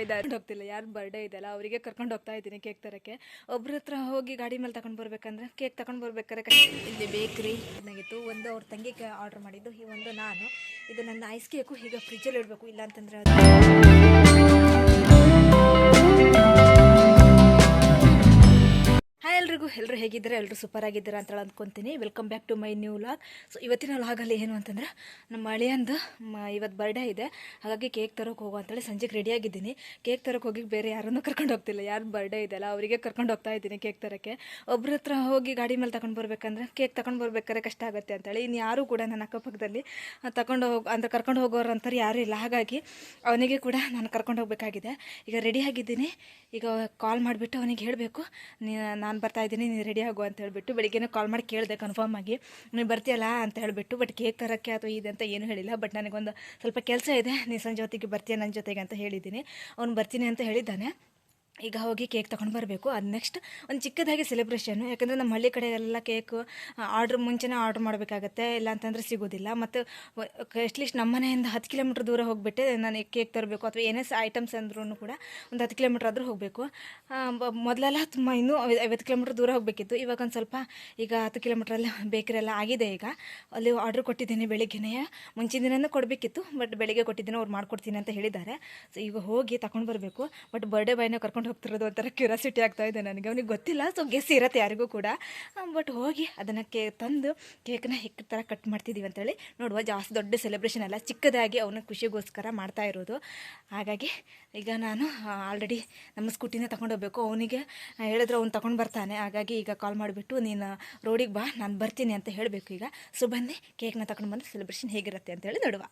ಇದ್ದಾರೆ. ಹೋಗ್ತಿಲ್ಲ, ಯಾರು ಬರ್ಡೇ ಇದೆಯಲ್ಲ ಅವರಿಗೆ ಕರ್ಕೊಂಡು ಹೋಗ್ತಾ ಇದ್ದೀನಿ ಕೇಕ್ ತರಕ್ಕೆ. ಒಬ್ರ ಹತ್ರ ಹೋಗಿ ಗಾಡಿ ಮೇಲೆ ತಗೊಂಡು ಬರ್ಬೇಕಂದ್ರೆ ಕೇಕ್ ತಗೊಂಡು ಬರ್ಬೇಕಾದ್ರೆ ಇಲ್ಲಿ ಬೇಕ್ರಿ ಚೆನ್ನಾಗಿತ್ತು. ಒಂದು ಅವ್ರ ತಂಗಿಗೆ ಆರ್ಡರ್ ಮಾಡಿದ್ದು, ಈ ಒಂದು ನಾನು. ಇದು ನನ್ನ ಐಸ್ ಕೇಕು. ಈಗ ಫ್ರಿಜ್ಜಲ್ಲಿ ಇಡಬೇಕು, ಇಲ್ಲ ಅಂತಂದರೆ ಅದು ಎಲ್ಲರೂ ಹೇಗಿದ್ದಾರೆ, ಎಲ್ಲರೂ ಸೂಪರ್ ಆಗಿದ್ದಾರೆ ಅಂತ ಅಂದ್ಕೊತೀನಿ. Welcome back to my new vlog. So ಇವತ್ತಿನ ವ್ಲಾಗಲ್ಲಿ ಏನು ಅಂತಂದ್ರೆ, ನಮ್ಮ ಅಳಿಯಂದು ಇವತ್ತು ಬರ್ಡೇ ಇದೆ, ಹಾಗಾಗಿ ಕೇಕ್ ತರೋಕೆ ಹೋಗೋ ಅಂತೇಳಿ ಸಂಜೆಗೆ ರೆಡಿಯಾಗಿದ್ದೀನಿ. ಕೇಕ್ ತರೋಕೆ ಹೋಗಿ ಬೇರೆ ಯಾರನ್ನೂ ಕರ್ಕೊಂಡು ಹೋಗ್ತಿಲ್ಲ, ಯಾರು ಬರ್ಡೇ ಇದೆಯಲ್ಲ ಅವರಿಗೆ ಕರ್ಕೊಂಡು ಹೋಗ್ತಾ ಇದ್ದೀನಿ ಕೇಕ್ ತರೋಕ್ಕೆ. ಒಬ್ರ ಹತ್ರ ಹೋಗಿ ಗಾಡಿ ಮೇಲೆ ತಗೊಂಡು ಬರ್ಬೇಕಂದ್ರೆ ಕೇಕ್ ತಗೊಂಡು ಬರ್ಬೇಕಾದ್ರೆ ಕಷ್ಟ ಆಗುತ್ತೆ ಅಂತೇಳಿ ಇನ್ನು ಯಾರೂ ಕೂಡ ನನ್ನ ಅಕ್ಕಪಕ್ಕದಲ್ಲಿ ಕರ್ಕೊಂಡು ಹೋಗೋರು ಅಂತಾರೆ ಯಾರೂ ಇಲ್ಲ. ಹಾಗಾಗಿ ಅವನಿಗೆ ಕೂಡ ನಾನು ಕರ್ಕೊಂಡು ಹೋಗಬೇಕಾಗಿದೆ. ಈಗ ರೆಡಿಯಾಗಿದ್ದೀನಿ. ಈಗ ಕಾಲ್ ಮಾಡಿಬಿಟ್ಟು ಅವನಿಗೆ ಹೇಳಬೇಕು, ನಾನು ಬರ್ತಾ ಇದ್ದೀನಿ, ನೀನು ರೆಡಿ ಆಗು ಅಂತ ಹೇಳಿಬಿಟ್ಟು. ಬೆಳಿಗ್ಗೆನೇ ಕಾಲ್ ಮಾಡಿ ಕೇಳಿದೆ ಕನ್ಫರ್ಮ್ ಆಗಿ, ನೀನು ಬರ್ತೀಯಲ್ಲ ಅಂತ ಹೇಳಿಬಿಟ್ಟು. ಬಟ್ ಕೇಕ್ ತರೋಕ್ಕೆ ಅಥವಾ ಇದೆ ಅಂತ ಏನೂ ಹೇಳಿಲ್ಲ. ಬಟ್ ನನಗೊಂದು ಸ್ವಲ್ಪ ಕೆಲಸ ಇದೆ, ನೀನು ಸಂಜೆ ಹೊತ್ತಿಗೆ ಬರ್ತೀಯ ನನ್ನ ಜೊತೆಗೆ ಅಂತ ಹೇಳಿದ್ದೀನಿ. ಅವ್ನು ಬರ್ತೀನಿ ಅಂತ ಹೇಳಿದ್ದಾನೆ. ಈಗ ಹೋಗಿ ಕೇಕ್ ತೊಗೊಂಡು ಬರಬೇಕು. ಅದು ನೆಕ್ಸ್ಟ್ ಒಂದು ಚಿಕ್ಕದಾಗಿ ಸೆಲೆಬ್ರೇಷನ್ನು. ಯಾಕಂದರೆ ನಮ್ಮ ಹಳ್ಳಿ ಕಡೆ ಎಲ್ಲ ಕೇಕು ಮುಂಚೆನೇ ಆರ್ಡ್ರ್ ಮಾಡಬೇಕಾಗತ್ತೆ, ಇಲ್ಲ ಅಂತಂದರೆ ಸಿಗೋದಿಲ್ಲ. ಮತ್ತು ಅಟ್ಲೀಸ್ಟ್ ನಮ್ಮ ಮನೆಯಿಂದ 10 ಕಿಲೋಮೀಟ್ರ್ ದೂರ ಹೋಗಿಬಿಟ್ಟೆ ನಾನು ಕೇಕ್ ತರಬೇಕು, ಅಥವಾ ಏನೇ ಐಟಮ್ಸ್ ಅಂದ್ರೂ ಕೂಡ ಒಂದು 10 ಕಿಲೋಮೀಟ್ರ್ ಆದರೂ ಹೋಗಬೇಕು. ಮೊದಲೆಲ್ಲ ಇನ್ನೂ 50 ಕಿಲೋಮೀಟ್ರ್ ದೂರ ಹೋಗಬೇಕಿತ್ತು. ಇವಾಗ ಒಂದು ಸ್ವಲ್ಪ ಈಗ 10 ಕಿಲೋಮೀಟ್ರಲ್ಲಿ ಬೇಕರಿ ಎಲ್ಲ ಆಗಿದೆ. ಈಗ ಅಲ್ಲಿ ಆರ್ಡ್ರ್ ಕೊಟ್ಟಿದ್ದೀನಿ ಬೆಳಿಗ್ಗೆನೇ. ಮುಂಚಿನ ದಿನನೂ ಕೊಡಬೇಕಿತ್ತು, ಬಟ್ ಬೆಳಿಗ್ಗೆ ಕೊಟ್ಟಿದ್ದೀನಿ, ಅವ್ರು ಮಾಡ್ಕೊಡ್ತೀನಿ ಅಂತ ಹೇಳಿದ್ದಾರೆ. ಸೊ ಈಗ ಹೋಗಿ ತಗೊಂಡು ಬರಬೇಕು. ಬಟ್ ಬರ್ಡೇ ಬಾಯ್ನ ಕರ್ಕೊಂಡು ಹೋಗ್ತಿರೋದು ಒಂಥರ ಕ್ಯೂರಿಯಾಸಿಟಿ ಆಗ್ತಾ ಇದೆ ನನಗೆ. ಅವನಿಗೆ ಗೊತ್ತಿಲ್ಲ, ಸೊ ಗೆಸ್ ಇರುತ್ತೆ ಯಾರಿಗೂ ಕೂಡ. ಬಟ್ ಹೋಗಿ ಅದನ್ನು ತಂದು ಕೇಕ್ನ ಹೆಕ್ಕ ಥರ ಕಟ್ ಮಾಡ್ತಿದ್ದೀವಿ ಅಂತೇಳಿ ನೋಡುವ. ಜಾಸ್ತಿ ದೊಡ್ಡ ಸೆಲೆಬ್ರೇಷನ್ ಅಲ್ಲ, ಚಿಕ್ಕದಾಗಿ ಅವನ ಖುಷಿಗೋಸ್ಕರ ಮಾಡ್ತಾ ಇರೋದು. ಹಾಗಾಗಿ ಈಗ ನಾನು ಆಲ್ರೆಡಿ ನಮ್ಮ ಸ್ಕೂಟಿನೇ ತಗೊಂಡು ಹೋಗಬೇಕು. ಅವನಿಗೆ ಹೇಳಿದ್ರೆ ಅವ್ನು ತಗೊಂಡು ಬರ್ತಾನೆ. ಹಾಗಾಗಿ ಈಗ ಕಾಲ್ ಮಾಡಿಬಿಟ್ಟು, ನೀನು ರೋಡಿಗೆ ಬಾ, ನಾನು ಬರ್ತೀನಿ ಅಂತ ಹೇಳಬೇಕು. ಈಗ ಸೊ ಬನ್ನಿ ಕೇಕ್ನ ತಗೊಂಡು ಬಂದು ಸೆಲೆಬ್ರೇಷನ್ ಹೇಗಿರುತ್ತೆ ಅಂತೇಳಿ ನೋಡುವ.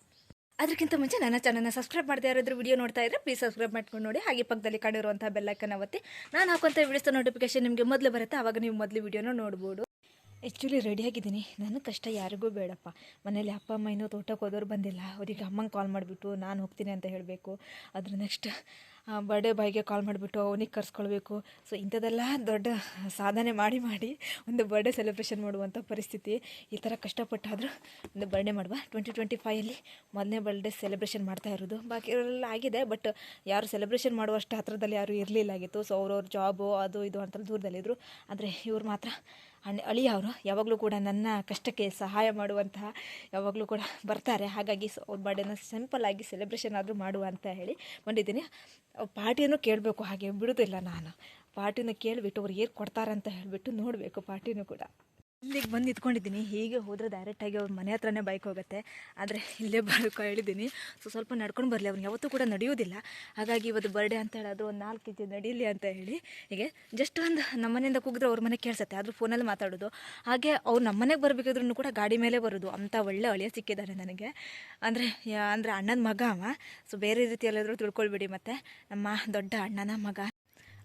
ಅದಕ್ಕಿಂತ ಮುಂಚೆ ನನ್ನ ಚಾನಲ್ನ ಸಬ್ಸ್ಕ್ರೈಬ್ ಮಾಡದೆ ಯಾರಾದರೂ ವಿಡಿಯೋ ನೋಡ್ತಾ ಇದ್ದರೆ ಪ್ಲೀಸ್ ಸಬ್ಸ್ಕ್ರೈಬ್ ಮಾಡ್ಕೊಂಡು ನೋಡಿ. ಹಾಗೆ ಪಕ್ಕದಲ್ಲಿ ಕಾಣಿರುವಂಥ ಬೆಲ್ಲೈಕನ್ ಒತ್ತಿ ನಾನು ಹಾಕುವಂಥ ವಿಡಿಯೋಸ್ ನೋಟಿಫಿಕೇಶನ್ ನಿಮಗೆ ಮೊದಲು ಬರುತ್ತೆ, ಆವಾಗ ನೀವು ಮೊದಲು ವಿಡಿಯೋನ ನೋಡ್ಬೋದು. ಆ್ಯಕ್ಚುಲಿ ರೆಡಿಯಾಗಿದ್ದೀನಿ. ನನ್ನ ಕಷ್ಟ ಯಾರಿಗೂ ಬೇಡಪ್ಪ. ಮನೇಲಿ ಅಪ್ಪ ಅಮ್ಮ ಇನ್ನೂ ತೋಟಕ್ಕೆ ಹೋದವ್ರು ಬಂದಿಲ್ಲ, ಅವರಿಗೆ ಅಮ್ಮಂಗೆ ಕಾಲ್ ಮಾಡಿಬಿಟ್ಟು ನಾನು ಹೋಗ್ತೀನಿ ಅಂತ ಹೇಳಬೇಕು. ಅದ್ರ ನೆಕ್ಸ್ಟ್ ಬರ್ಡೇ ಬಾಯ್ಗೆ ಕಾಲ್ ಮಾಡಿಬಿಟ್ಟು ಅವನಿಗೆ ಕರ್ಸ್ಕೊಳ್ಬೇಕು. ಸೊ ಇಂಥದ್ದೆಲ್ಲ ದೊಡ್ಡ ಸಾಧನೆ ಮಾಡಿ ಒಂದು ಬರ್ಡೇ ಸೆಲೆಬ್ರೇಷನ್ ಮಾಡುವಂಥ ಪರಿಸ್ಥಿತಿ. ಈ ಥರ ಕಷ್ಟಪಟ್ಟಾದರೂ ಒಂದು ಬರ್ಡೇ ಮಾಡುವ. 2025 ಮೊದಲನೇ ಬರ್ಡೇ ಸೆಲೆಬ್ರೇಷನ್ ಮಾಡ್ತಾ ಇರೋದು. ಬಾಕಿಯವರೆಲ್ಲ ಆಗಿದೆ, ಬಟ್ ಯಾರು ಸೆಲೆಬ್ರೇಷನ್ ಮಾಡುವಷ್ಟು ಹತ್ರದಲ್ಲಿ ಯಾರೂ ಇರಲಿಲ್ಲ ಆಗಿತ್ತು. ಸೊ ಅವ್ರವ್ರ ಜಾಬು ಅದು ಇದು ಅಂತ ದೂರದಲ್ಲಿದ್ದರು. ಆದರೆ ಇವ್ರು ಮಾತ್ರ ಅಳಿಯವರು ಯಾವಾಗಲೂ ಕೂಡ ನನ್ನ ಕಷ್ಟಕ್ಕೆ ಸಹಾಯ ಮಾಡುವಂತಹ ಯಾವಾಗಲೂ ಕೂಡ ಬರ್ತಾರೆ. ಹಾಗಾಗಿ ಅವ್ರ ಬರ್ಡೇನ ಸಿಂಪಲ್ಲಾಗಿ ಸೆಲೆಬ್ರೇಷನ್ ಆದರೂ ಮಾಡುವ ಅಂತ ಹೇಳಿ ಬಂದಿದ್ದೀನಿ. ಪಾರ್ಟಿಯನ್ನು ಕೇಳಬೇಕು, ಹಾಗೆ ಬಿಡೋದಿಲ್ಲ ನಾನು. ಪಾರ್ಟಿನ ಕೇಳಿಬಿಟ್ಟು ಅವ್ರು ಏನು ಕೊಡ್ತಾರೆ ಅಂತ ಹೇಳಿಬಿಟ್ಟು ನೋಡಬೇಕು ಪಾರ್ಟಿನೂ ಕೂಡ. ಇಲ್ಲಿಗೆ ಬಂದು ನಿಂತ್ಕೊಂಡಿದ್ದೀನಿ. ಹೀಗೆ ಹೋದರೆ ಡೈರೆಕ್ಟಾಗಿ ಅವ್ರ ಮನೆ ಹತ್ರನೇ ಬೈಕ್ ಹೋಗುತ್ತೆ. ಆದರೆ ಇಲ್ಲೇ ಬರೋಕೆ ಹೇಳಿದ್ದೀನಿ. ಸೊ ಸ್ವಲ್ಪ ನಡ್ಕೊಂಡು ಬರಲಿ, ಅವ್ನು ಯಾವತ್ತೂ ಕೂಡ ನಡೆಯೋದಿಲ್ಲ. ಹಾಗಾಗಿ ಇವತ್ತು ಬರ್ಡೇ ಅಂತ ಹೇಳೋದು ಒಂದು 4 ಹೆಜ್ಜೆ ನಡೀಲಿ ಅಂತ ಹೇಳಿ ಹೀಗೆ ಜಸ್ಟ್ ಒಂದು ನಮ್ಮ ಮನೆಯಿಂದ ಕೂಗಿದ್ರೆ ಅವ್ರ ಮನೆಗೆ ಕೇಳಿಸುತ್ತೆ, ಆದರೂ ಫೋನಲ್ಲಿ ಮಾತಾಡೋದು. ಹಾಗೆ ಅವ್ರು ನಮ್ಮ ಮನೆಗೆ ಬರಬೇಕಾದ್ರೂ ಕೂಡ ಗಾಡಿ ಮೇಲೆ ಬರೋದು. ಅಂಥ ಒಳ್ಳೆ ಅಳಿಯ ಸಿಕ್ಕಿದ್ದಾರೆ ನನಗೆ. ಅಂದರೆ ಅಣ್ಣನ ಮಗ ಅವ. ಸೊ ಬೇರೆ ರೀತಿಯಲ್ಲಾದರೂ ತಿಳ್ಕೊಳ್ಬೇಡಿ. ಮತ್ತು ನಮ್ಮ ದೊಡ್ಡ ಅಣ್ಣನ ಮಗ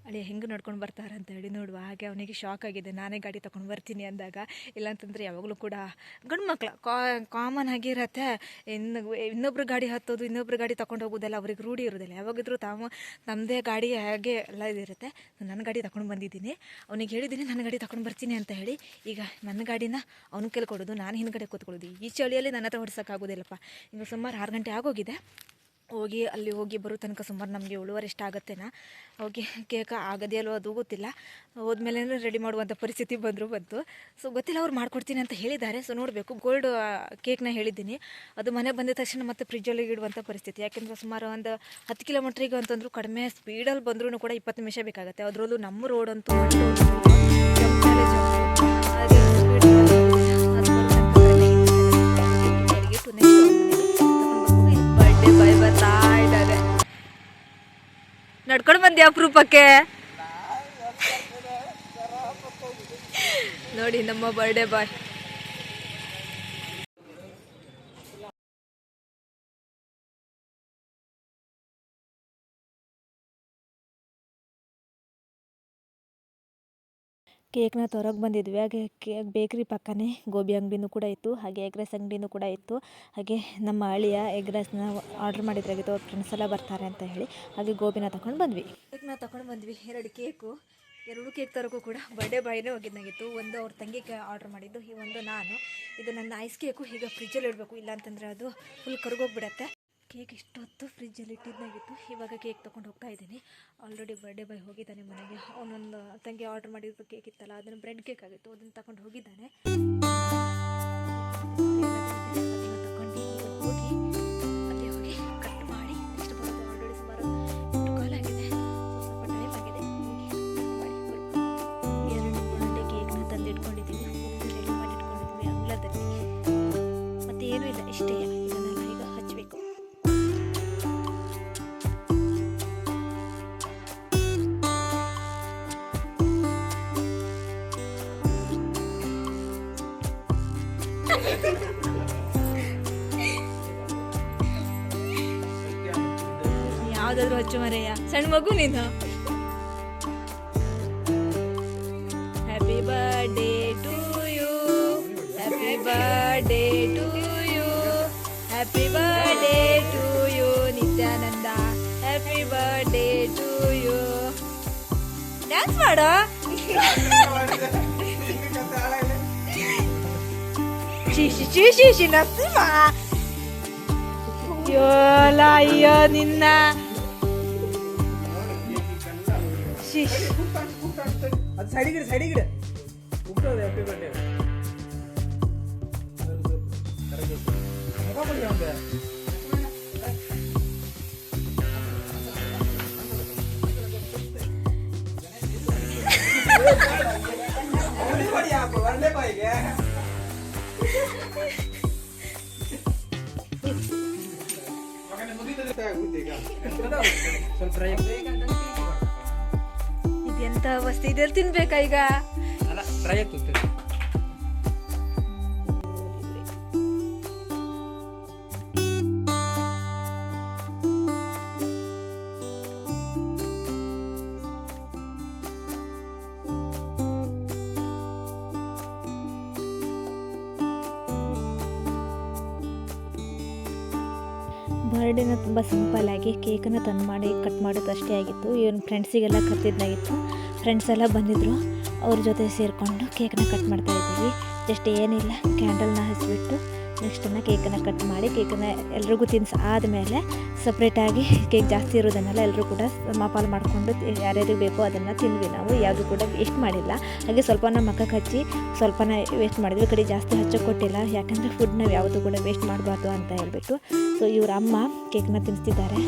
ಅಳಿ ಹೆಂಗೆ ನೋಡ್ಕೊಂಡು ಬರ್ತಾರೆ ಅಂತ ಹೇಳಿ ನೋಡುವ. ಹಾಗೆ ಅವನಿಗೆ ಶಾಕ್ ಆಗಿದೆ ನಾನೇ ಗಾಡಿ ತೊಗೊಂಡು ಬರ್ತೀನಿ ಅಂದಾಗ. ಇಲ್ಲಾಂತಂದರೆ ಯಾವಾಗಲೂ ಕೂಡ ಗಂಡು ಮಕ್ಕಳು ಕಾಮನ್ ಆಗಿರತ್ತೆ. ಇನ್ನೊಬ್ರು ಗಾಡಿ ಹತ್ತೋದು, ಇನ್ನೊಬ್ರು ಗಾಡಿ ತೊಗೊಂಡು ಹೋಗೋದೆಲ್ಲ ಅವ್ರಿಗೆ ರೂಢಿ ಇರೋದಿಲ್ಲ. ಯಾವಾಗಿದ್ರೂ ನಮ್ಮದೇ ಗಾಡಿ ಹಾಗೆ ಎಲ್ಲ ಇದಿರುತ್ತೆ. ನನ್ನ ಗಾಡಿ ತಗೊಂಡು ಬಂದಿದ್ದೀನಿ. ಅವನಿಗೆ ಹೇಳಿದ್ದೀನಿ ನನ್ನ ಗಾಡಿ ತಗೊಂಡು ಬರ್ತೀನಿ ಅಂತ ಹೇಳಿ. ಈಗ ನನ್ನ ಗಾಡಿನ ಅವ್ನ ಕೈಲಿ ಕೊಡೋದು, ನಾನು ಹಿಂದ್ಗಡೆ ಕೂತ್ಕೊಳ್ಳೋದು. ಈ ಚಳಿಯಲ್ಲಿ ನನ್ನ ಹತ್ರ ಹೊಡ್ಸೋಕ್ಕಾಗೋದಿಲ್ಲಪ್ಪ. ಈಗ ಸುಮಾರು 6 ಗಂಟೆ ಆಗೋಗಿದೆ. ಹೋಗಿ ಬರೋ ತನಕ ಸುಮಾರು ನಮಗೆ 7:15 ಇಷ್ಟ ಆಗುತ್ತೇನಾ. ಹೋಗಿ ಕೇಕ ಆಗದೆಯಲ್ಲೋ ಅದು ಗೊತ್ತಿಲ್ಲ. ಹೋದ್ಮೇಲೆ ರೆಡಿ ಮಾಡುವಂಥ ಪರಿಸ್ಥಿತಿ ಬಂತು. ಸೊ ಗೊತ್ತಿಲ್ಲ, ಅವ್ರು ಮಾಡ್ಕೊಡ್ತೀನಿ ಅಂತ ಹೇಳಿದ್ದಾರೆ. ಸೊ ನೋಡಬೇಕು. ಗೋಲ್ಡ್ ಕೇಕ್ನ ಹೇಳಿದ್ದೀನಿ, ಅದು ಮನೆ ಬಂದ ತಕ್ಷಣ ಮತ್ತೆ ಫ್ರಿಜ್ಜಲ್ಲಿ ಇಡುವಂಥ ಪರಿಸ್ಥಿತಿ. ಯಾಕೆಂದರೆ ಸುಮಾರು ಒಂದು 10 ಕಿಲೋಮೀಟ್ರಿಗೆ ಅಂತಂದರೂ ಕಡಿಮೆ ಸ್ಪೀಡಲ್ಲಿ ಬಂದರೂ ಕೂಡ 20 ನಿಮಿಷ ಬೇಕಾಗುತ್ತೆ. ಅದರಲ್ಲೂ ನಮ್ಮ ರೋಡ್ ಅಂತೂ ನಡ್ಕೊಂಡು ಬಂದೆ ಅಪರೂಪಕ್ಕೆ. ನೋಡಿ ನಮ್ಮ ಬರ್ಡೇ ಬಾಯ್. ಕೇಕ್ನ ತರೋಕೆ ಬಂದಿದ್ವಿ. ಹಾಗೆ ಬೇಕ್ರಿ ಪಕ್ಕನೇ ಗೋಬಿ ಅಂಗಡಿನೂ ಕೂಡ ಇತ್ತು, ಹಾಗೆ ಎಗ್ ರೈಸ್ ಅಂಗಡಿನೂ ಕೂಡ ಇತ್ತು. ಹಾಗೆ ನಮ್ಮ ಅಳಿಯ ಎಗ್ ರೈಸ್ನ ಆರ್ಡ್ರ್ ಮಾಡಿದ್ರಾಗಿತ್ತು, ಅವ್ರ ಫ್ರೆಂಡ್ಸ್ ಎಲ್ಲ ಬರ್ತಾರೆ ಅಂತ ಹೇಳಿ. ಹಾಗೆ ಗೋಬಿನ ತಗೊಂಡು ಬಂದ್ವಿ. ಕೇಕ್ನ ತಗೊಂಡು ಬಂದ್ವಿ. 2 ಕೇಕು, 2 ಕೇಕ್ ತರೋಕ್ಕೂ ಕೂಡ ಬರ್ಡೇ ಬಾಯ್ನೇ ಹೋಗಿದ್ದಾಗಿತ್ತು. ಒಂದು ಅವ್ರ ತಂಗಿಗೆ ಆರ್ಡ್ರ್ ಮಾಡಿದ್ದು, ಈ ಒಂದು ನಾನು. ಇದು ನನ್ನ ಐಸ್ ಕೇಕು. ಈಗ ಫ್ರಿಜ್ಜಲ್ಲಿ ಇಡಬೇಕು, ಇಲ್ಲ ಅಂತಂದರೆ ಅದು ಫುಲ್ ಕರ್ಗೋಗ್ಬಿಡತ್ತೆ. ಕೇಕ್ ಇಷ್ಟೊತ್ತು ಫ್ರಿಜ್ಜಲ್ಲಿ ಇಟ್ಟಿದ್ದಾಗಿತ್ತು. ಇವಾಗ ಕೇಕ್ ತೊಗೊಂಡು ಹೋಗ್ತಾ ಇದ್ದೀನಿ. ಆಲ್ರೆಡಿ ಬರ್ಡೇ ಬಾಯ್ ಹೋಗಿದ್ದಾನೆ ಮನೆಗೆ. ಅವನೊಂದು ತಂಗಿ ಆರ್ಡರ್ ಮಾಡಿರೋ ಕೇಕ್ ಇತ್ತಲ್ಲ, ಅದನ್ನು ಬ್ರೆಡ್ ಕೇಕ್ ಆಗಿತ್ತು, ಅದನ್ನು ತಗೊಂಡು ಹೋಗಿದ್ದಾನೆ. ಅದನ್ನು ತಗೊಂಡು ಈಗ ಹೋಗಿ ಅಲ್ಲಿ ಹೋಗಿ ಕಟ್ ಮಾಡಿ ನೆಕ್ಸ್ಟ್ ಬರೋದು. ಆಲ್ರೆಡಿ ಸುಮಾರು 8 ಕಾಲಾಗಿದೆ. ಸ್ವಲ್ಪ ಟೈಮ್ ಆಗಿದೆ. ಹೋಗಿ ಕಟ್ ಮಾಡಿ ಬರ್ಬೋದು. 2 ಬರ್ಡೇ ಕೇಕ್ನ ತಂದಿಟ್ಕೊಂಡಿದ್ದೀವಿ. ರೆಡಿ ಮಾಡಿ ಇಟ್ಕೊಂಡಿದ್ದೀವಿ ಅಂಗಳದಲ್ಲಿ. ಮತ್ತು ಏನೂ ಇಲ್ಲ, ಇಷ್ಟೇ. ಇದನ್ನೆಲ್ಲ ಈಗ ಹಚ್ಚಬೇಕು. ಯಾವುದಾದ್ರೂ ಹಚ್ಚು ಮರೆಯ, ಸಣ್ಣ ಮಗು ನೀನು. Happy birthday to you, happy birthday to you, happy birthday to you Nithyananda, happy birthday to you. Dance ಮಾಡೋ. ಶಿಶಿ ನರಸಿಂಹ. ಯೋಲ ಅಯ್ಯೋ ನಿನ್ನ. ಅದು ಸೈಡಿಗಿಡ ಉಗ್ತದೆ. ಹ್ಯಾಪಿ ಬರ್ಡೇ ಒಳ್ಳೆ ಬಾಯಿಗೆ ಇದೆಂತ ಅವಸ್ಥೆ, ಇದೆಲ್ಲಿ ತಿನ್ಬೇಕಾ ಈಗ? ಅಲ್ಲ ಟ್ರೈ ಆಗ್ತದೆ. ಬರ್ಡೇನ ತುಂಬ ಸಿಂಪಲ್ಲಾಗಿ ಕೇಕನ್ನು ತಂದು ಮಾಡಿ ಕಟ್ ಮಾಡೋದು ಅಷ್ಟೇ ಆಗಿತ್ತು. ಇವನು ಫ್ರೆಂಡ್ಸಿಗೆಲ್ಲ ಕರೆದಿದ್ದಾಗಿತ್ತು. ಫ್ರೆಂಡ್ಸ್ ಎಲ್ಲ ಬಂದಿದ್ದರು. ಅವ್ರ ಜೊತೆ ಸೇರಿಕೊಂಡು ಕೇಕನ್ನ ಕಟ್ ಮಾಡ್ತಾ ಇದ್ದೀವಿ. ಜಸ್ಟ್ ಏನಿಲ್ಲ, ಕ್ಯಾಂಡಲ್ನ ಹಚ್ಚಿಬಿಟ್ಟು ನೆಕ್ಸ್ಟನ್ನು ಕೇಕನ್ನು ಕಟ್ ಮಾಡಿ ಕೇಕನ್ನು ಎಲ್ರಿಗೂ ತಿನ್ನಿಸಿ ಆದಮೇಲೆ ಸಪ್ರೇಟಾಗಿ ಕೇಕ್ ಜಾಸ್ತಿ ಇರೋದನ್ನೆಲ್ಲ ಎಲ್ಲರೂ ಕೂಡ ಮಾಪಾಲು ಮಾಡಿಕೊಂಡು ಯಾರ್ಯಾರಿಗೆ ಬೇಕೋ ಅದನ್ನು ತಿಂದ್ವಿ. ನಾವು ಯಾವುದು ಕೂಡ ವೇಸ್ಟ್ ಮಾಡಿಲ್ಲ. ಹಾಗೆ ಸ್ವಲ್ಪ ನಮ್ಮ ಮಕ್ಕಕ್ಕೆ ಹಚ್ಚಿ ಸ್ವಲ್ಪನ ವೇಸ್ಟ್ ಮಾಡಿದ್ವಿ. ಕಡೆ ಜಾಸ್ತಿ ಹಚ್ಚೋಕೆ ಕೊಟ್ಟಿಲ್ಲ, ಯಾಕಂದರೆ ಫುಡ್ ನಾವು ಯಾವುದು ಕೂಡ ವೇಸ್ಟ್ ಮಾಡಬಾರ್ದು ಅಂತ ಹೇಳ್ಬಿಟ್ಟು. ಸೊ ಇವ್ರ ಅಮ್ಮ ಕೇಕ್ನ ತಿನ್ನಿಸ್ತಿದ್ದಾರೆ.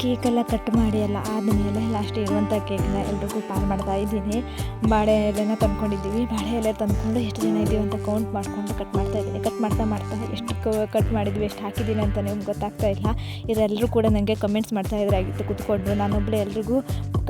ಕೇಕೆಲ್ಲ ಕಟ್ ಮಾಡಿ ಎಲ್ಲ ಆದಮೇಲೆ ಲಾಸ್ಟ್ ಇರುವಂಥ ಕೇಕ್ನ ಎಲ್ರಿಗೂ ಪಾಲ್ ಮಾಡ್ತಾ ಇದ್ದೀನಿ. ಬಾಳೆ ಎಲೆನ ತಂದ್ಕೊಂಡಿದ್ದೀವಿ. ಬಾಳೆ ಎಲೆ ತಂದ್ಕೊಂಡು ಎಷ್ಟು ಜನ ಇದ್ದೀವಿ ಅಂತ ಕೌಂಟ್ ಮಾಡಿಕೊಂಡು ಕಟ್ ಮಾಡ್ತಾ ಇದ್ದೀನಿ. ಕಟ್ ಮಾಡ್ತಾ ಎಷ್ಟು ಕಟ್ ಮಾಡಿದ್ವಿ, ಎಷ್ಟು ಹಾಕಿದ್ದೀನಿ ಅಂತ ನಿಮ್ಗೆ ಗೊತ್ತಾಗ್ತಾ ಇಲ್ಲ. ಇವರೆಲ್ಲರೂ ಕೂಡ ನನಗೆ ಕಮೆಂಟ್ಸ್ ಮಾಡ್ತಾ ಇದ್ರಾಗಿತ್ತು ಕೂತ್ಕೊಂಡು. ನಾನೊಬ್ಬಳೇ ಎಲ್ರಿಗೂ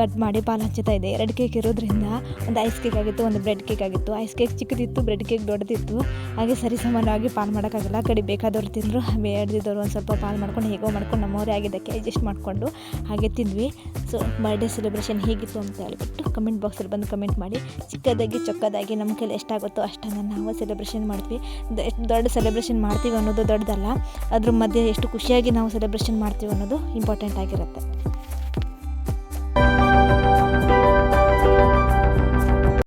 ಕಟ್ ಮಾಡಿ ಪಾಲ್ ಹಚ್ಚುತ್ತಾ ಇದ್ದೆ. 2 ಕೇಕ್ ಇರೋದ್ರಿಂದ ಒಂದು ಐಸ್ ಕೇಕ್ ಆಗಿತ್ತು, ಒಂದು ಬ್ರೆಡ್ ಕೇಕ್ ಆಗಿತ್ತು. ಐಸ್ ಕೇಕ್ ಚಿಕ್ಕದಿತ್ತು, ಬ್ರೆಡ್ ಕೇಕ್ ದೊಡ್ಡದಿತ್ತು. ಹಾಗೆ ಸರಿ ಸಮಾನವಾಗಿ ಪಾಲ್ ಮಾಡೋಕ್ಕಾಗಲ್ಲ. ಕಡೆ ಬೇಕಾದವ್ರು ತಿಂದರು, ಬೇಡದಿದ್ದವರು ಒಂದು ಸ್ವಲ್ಪ ಪಾಲ್ ಮಾಡ್ಕೊಂಡು ಹೇಗೋ ಮಾಡ್ಕೊಂಡು ನಮ್ಮವರೇ ಆಗಿದ್ದಕ್ಕೆ ಅಡ್ಜಸ್ಟ್ ಮಾಡಿಕೊಂಡು ಹಾಗೆ ತಿಂದ್ವಿ. ಸೊ ಬರ್ಡೇ ಸೆಲೆಬ್ರೇಷನ್ ಹೇಗಿತ್ತು ಅಂತ ಹೇಳ್ಬಿಟ್ಟು ಕಮೆಂಟ್ ಬಾಕ್ಸಲ್ಲಿ ಬಂದು ಕಮೆಂಟ್ ಮಾಡಿ. ಚಿಕ್ಕದಾಗಿ ಚೊಕ್ಕದಾಗಿ ನಮ್ಮ ಕೈಲಿ ಎಷ್ಟಾಗುತ್ತೋ ಅಷ್ಟನ್ನು ನಾವು ಸೆಲೆಬ್ರೇಷನ್ ಮಾಡ್ತೀವಿ. ಎಷ್ಟು ದೊಡ್ಡ ಸೆಲೆಬ್ರೇಷನ್ ಮಾಡ್ತೀವಿ ಅನ್ನೋದು ದೊಡ್ಡದಲ್ಲ, ಅದ್ರ ಮಧ್ಯೆ ಎಷ್ಟು ಖುಷಿಯಾಗಿ ನಾವು ಸೆಲೆಬ್ರೇಷನ್ ಮಾಡ್ತೀವಿ ಅನ್ನೋದು ಇಂಪಾರ್ಟೆಂಟ್ ಆಗಿರುತ್ತೆ.